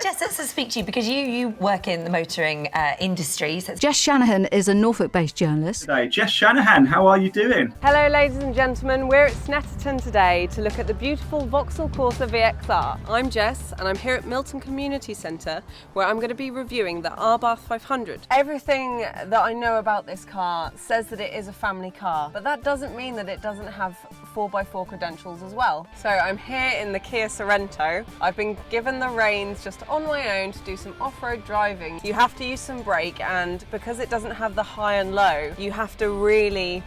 Jess, let's speak to you because you work in the motoring industry. So Jess Shanahan is a Norfolk-based journalist. Today, Jess Shanahan, how are you doing? Hello ladies and gentlemen, we're at Snetterton today to look at the beautiful Vauxhall Corsa VXR. I'm Jess and I'm here at Milton Community Centre where I'm going to be reviewing the ABARTH 500. Everything that I know about this car says that it is a family car, but that doesn't mean that it doesn't have 4x4 credentials as well. So I'm here in the Kia Sorento. I've been given the reins just on my own to do some off-road driving. You have to use some brake, and because it doesn't have the high and low, you have to really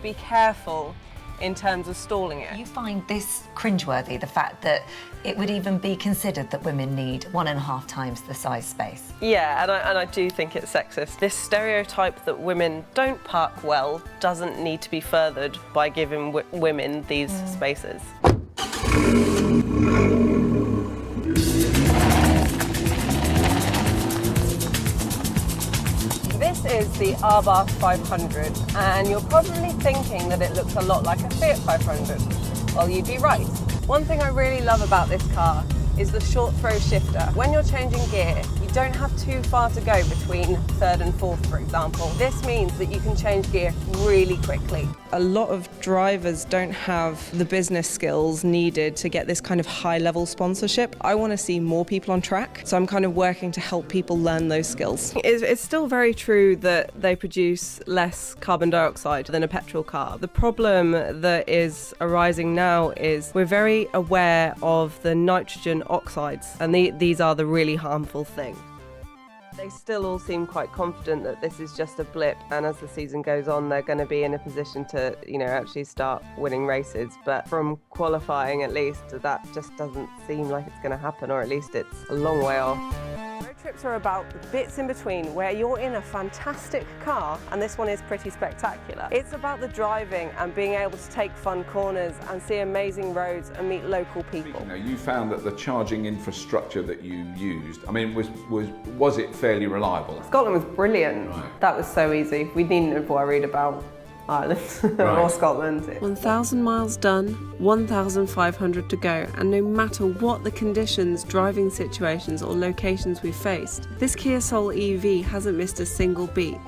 be careful in terms of stalling it. you find this cringeworthy, the fact that it would even be considered that women need 1.5 times the size space? Yeah, and I do think it's sexist. This stereotype that women don't park well doesn't need to be furthered by giving women these spaces. This is the ABARTH 500, and you're probably thinking that it looks a lot like a Fiat 500. Well, you'd be right. One thing I really love about this car is the short throw shifter. When you're changing gear, you don't have too far to go between third and fourth, for example. This means that you can change gear really quickly. A lot of drivers don't have the business skills needed to get this kind of high-level sponsorship. I want to see more people on track, so I'm kind of working to help people learn those skills. It's still very true that they produce less carbon dioxide than a petrol car. The problem that is arising now is we're very aware of the nitrogen oxides, and these are the really harmful thing. They still all seem quite confident that this is just a blip, and as the season goes on they're going to be in a position to, actually start winning races, but from qualifying at least, that just doesn't seem like it's going to happen, or at least it's a long way off. Road trips are about the bits in between where you're in a fantastic car, and this one is pretty spectacular. It's about the driving and being able to take fun corners and see amazing roads and meet local people. You found that the charging infrastructure that you used, was it fairly reliable? Scotland was brilliant. Right. That was so easy. We needn't have worried about Ireland or Scotland. 1,000 miles done, 1,500 to go, and no matter what the conditions, driving situations or locations we faced, this Kia Soul EV hasn't missed a single beat.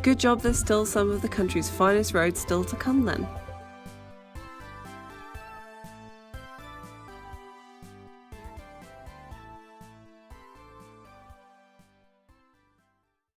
Good job, there's still some of the country's finest roads still to come then.